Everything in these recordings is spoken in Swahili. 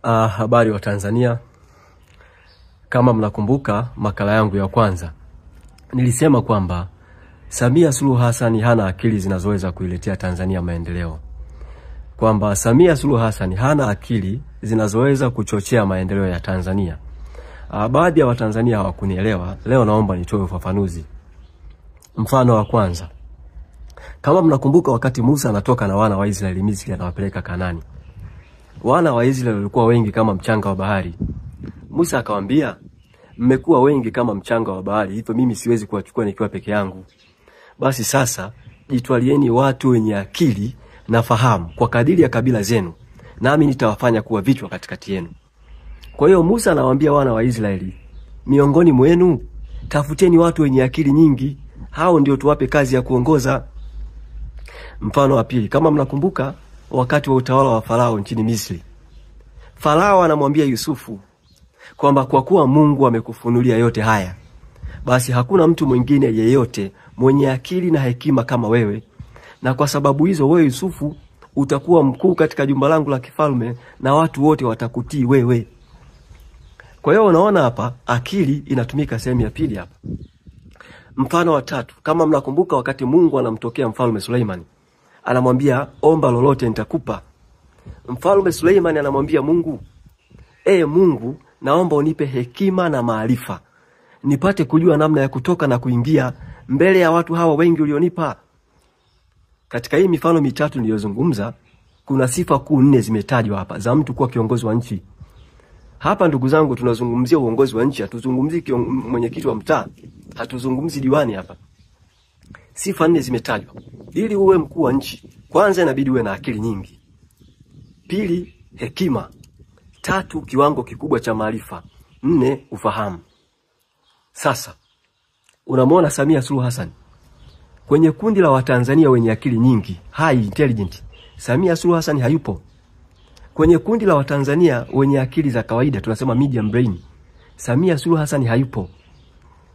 Habari wa Tanzania. Kama mnakumbuka makala yangu ya kwanza, nilisema kwamba Samia Suluhu Hassan hana akili zinazoweza kuiletea Tanzania maendeleo. Kwamba Samia Suluhu Hassan hana akili zinazoweza kuchochea maendeleo ya Tanzania. Baadhi ya Watanzania hawakunielewa. Leo naomba nitoe ufafanuzi. Mfano wa kwanza. Kama mnakumbuka wakati Musa anatoka na wana wa Israeli Misri anawapeleka Kanaani. Wana wa Israeli walikuwa wengi kama mchanga wa bahari. Musa akawaambia, mmekuwa wengi kama mchanga wa bahari, hivyo mimi siwezi kuwachukua nikiwa peke yangu. Basi sasa jitwalieni watu wenye akili na fahamu kwa kadiri ya kabila zenu, nami nitawafanya kuwa vichwa katikati yenu. Kwa hiyo Musa anawaambia wana wa Israeli, miongoni mwenu tafuteni watu wenye akili nyingi, hao ndio tuwape kazi ya kuongoza. Mfano wa pili, kama mnakumbuka wakati wa utawala wa Farao nchini Misri, Farao anamwambia Yusufu kwamba kwa kuwa Mungu amekufunulia yote haya, basi hakuna mtu mwingine yeyote mwenye akili na hekima kama wewe, na kwa sababu hizo wewe Yusufu utakuwa mkuu katika jumba langu la kifalme na watu wote watakutii wewe. Kwa hiyo unaona hapa akili inatumika sehemu ya pili hapa. Mfano wa tatu, kama mnakumbuka wakati Mungu anamtokea mfalme Suleiman, anamwambia omba lolote nitakupa. Mfalme Suleiman anamwambia Mungu, Mungu, naomba unipe hekima na maarifa, nipate kujua namna ya kutoka na kuingia mbele ya watu hawa wengi ulionipa. Katika hii mifano mitatu niliyozungumza, kuna sifa kuu 4 zimetajwa hapa za mtu kuwa kiongozi wa nchi. Hapa ndugu zangu tunazungumzia uongozi wa nchi, hatuzungumzii mwenyekiti wa mtaa, hatuzungumzi diwani hapa. Sifa 4 zimetajwa. Ili uwe mkuu wa nchi, kwanza inabidi uwe na akili nyingi. Pili, hekima. 3, kiwango kikubwa cha maarifa. 4, ufahamu. Sasa unamwona Samia Suluhu Hassan kwenye kundi la Watanzania wenye akili nyingi, high intelligent, Samia Suluhu Hassan hayupo. Kwenye kundi la Watanzania wenye akili za kawaida, tunasema medium brain, Samia Suluhu Hassan hayupo.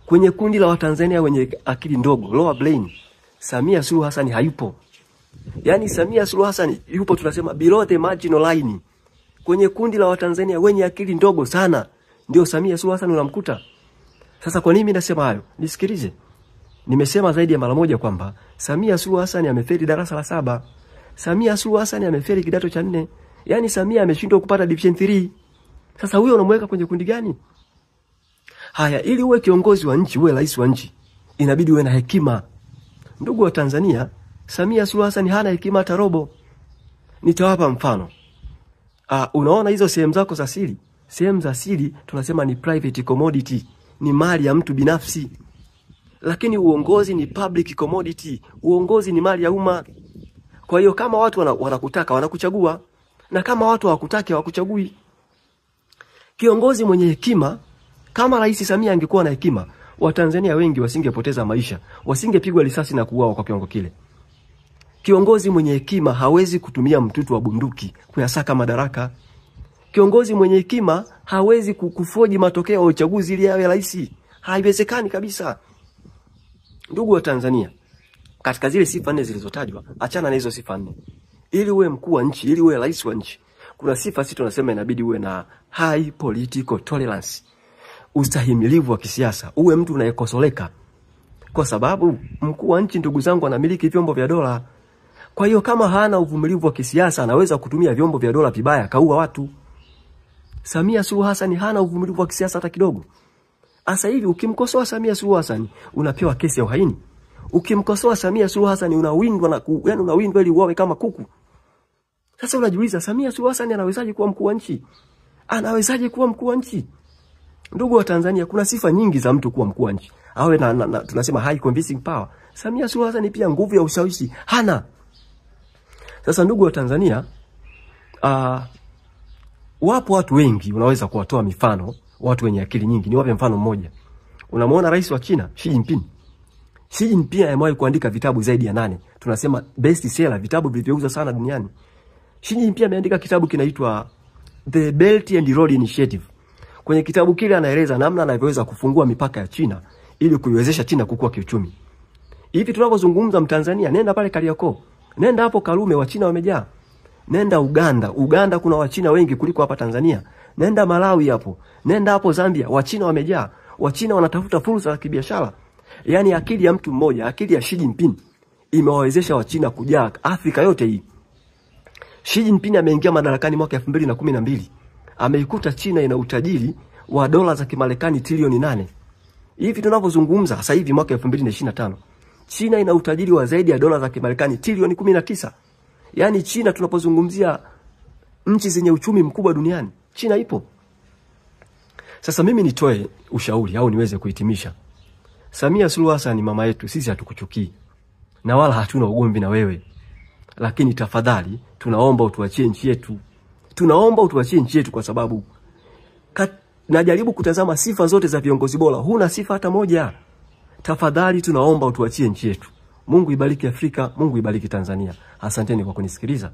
Kwenye kundi la Watanzania wenye akili ndogo, lower brain, Samia Suluhu Hassan hayupo. Yani Samia Suluhu Hassan yupo tunasema below the marginal line. Kwenye kundi la Watanzania wenye akili ndogo sana, ndio Samia Suluhu Hassan unamkuta. Sasa kwa nini mimi nasema hayo? Nisikilize. Nimesema zaidi ya mara moja kwamba Samia Suluhu Hassan amefeli darasa la 7. Samia Suluhu Hassan amefeli kidato cha 4. Yani Samia ameshindwa kupata division 3. Sasa huyo unamweka kwenye kundi gani? Haya, ili uwe kiongozi wa nchi, uwe rais wa nchi, inabidi uwe na hekima. Ndugu wa Tanzania, Samia Suluhu Hassan hana hekima hata robo. Nitawapa mfano. Unaona hizo sehemu zako za siri? Sehemu za siri tunasema ni private commodity, ni mali ya mtu binafsi. Lakini uongozi ni public commodity, uongozi ni mali ya umma. Kwa hiyo kama watu wanakutaka wanakuchagua, na kama watu hawakutaki hawakuchagui. Kiongozi mwenye hekima, kama Rais Samia angekuwa na hekima, Watanzania wengi wasingepoteza maisha, wasingepigwa risasi na kuuawa kwa kiwango kile. Kiongozi mwenye hekima hawezi kutumia mtutu wa bunduki kuyasaka madaraka. Kiongozi mwenye hekima hawezi kufoji matokeo ya uchaguzi ili awe rais. Haiwezekani kabisa. Ndugu wa Tanzania, katika zile sifa 4 zilizotajwa, achana na hizo sifa 4. Ili uwe mkuu wa nchi, ili uwe rais wa nchi, kuna sifa 6 tunasema inabidi uwe na high political tolerance. Ustahimilivu wa kisiasa, uwe mtu unayekosoleka. Kwa sababu mkuu wa nchi ndugu zangu anamiliki vyombo vya dola. Kwa hiyo kama hana uvumilivu wa kisiasa, anaweza kutumia vyombo vya dola vibaya kaua watu. Samia Suluhu Hassan hana uvumilivu wa kisiasa hata kidogo. Sasa hivi ukimkosoa Samia Suluhu Hassan unapewa kesi ya uhaini. Ukimkosoa Samia Suluhu Hassan unawindwa yani unawindwa ili uawe kama kuku. Sasa unajiuliza Samia Suluhu Hassan anawezaje kuwa mkuu wa nchi? Anawezaje kuwa mkuu wa nchi? Ndugu wa Tanzania, kuna sifa nyingi za mtu kuwa mkuu wa nchi. Awe na tunasema high convincing power. Samia Suluhu Hassan pia nguvu ya ushawishi hana. Sasa ndugu wa Tanzania, wapo watu wengi unaweza kuwatoa mifano, watu wenye akili nyingi. Niwape mfano mmoja. Unamwona rais wa China, Xi Jinping. Xi Jinping amewahi kuandika vitabu zaidi ya 8. Tunasema best seller, vitabu vilivyouza sana duniani. Xi Jinping ameandika kitabu kinaitwa The Belt and Road Initiative. Kwenye kitabu kile anaeleza namna anavyoweza kufungua mipaka ya China ili kuiwezesha China kukua kiuchumi. Hivi tunapozungumza Mtanzania, nenda pale Kariakoo, nenda hapo Karume, wa China wamejaa. Nenda Uganda. Uganda kuna Wachina wengi kuliko hapa Tanzania. Nenda Malawi hapo. Nenda hapo Zambia. Wachina wamejaa. Wachina wanatafuta fursa za kibiashara. Yaani akili ya mtu mmoja, akili ya Xi Jinping imewawezesha Wachina kujaa Afrika yote hii. Xi Jinping ameingia madarakani mwaka 2012. Ameikuta China ina utajiri wa dola za Kimarekani trilioni 8. Hivi tunavyozungumza sasa hivi mwaka 2025. China ina utajiri wa zaidi ya dola za Kimarekani trilioni 19. Yaani China tunapozungumzia nchi zenye uchumi mkubwa duniani, China ipo. Sasa mimi nitoe ushauri au niweze kuhitimisha. Samia Suluhu Hassan ni mama yetu, sisi hatukuchukii. Na wala hatuna ugomvi na wewe. Lakini tafadhali tunaomba utuachie nchi yetu. Tunaomba utuachie nchi yetu kwa sababu najaribu kutazama sifa zote za viongozi bora, huna sifa hata moja. Tafadhali tunaomba utuachie nchi yetu. Mungu ibariki Afrika, Mungu ibariki Tanzania. Asanteni kwa kunisikiliza.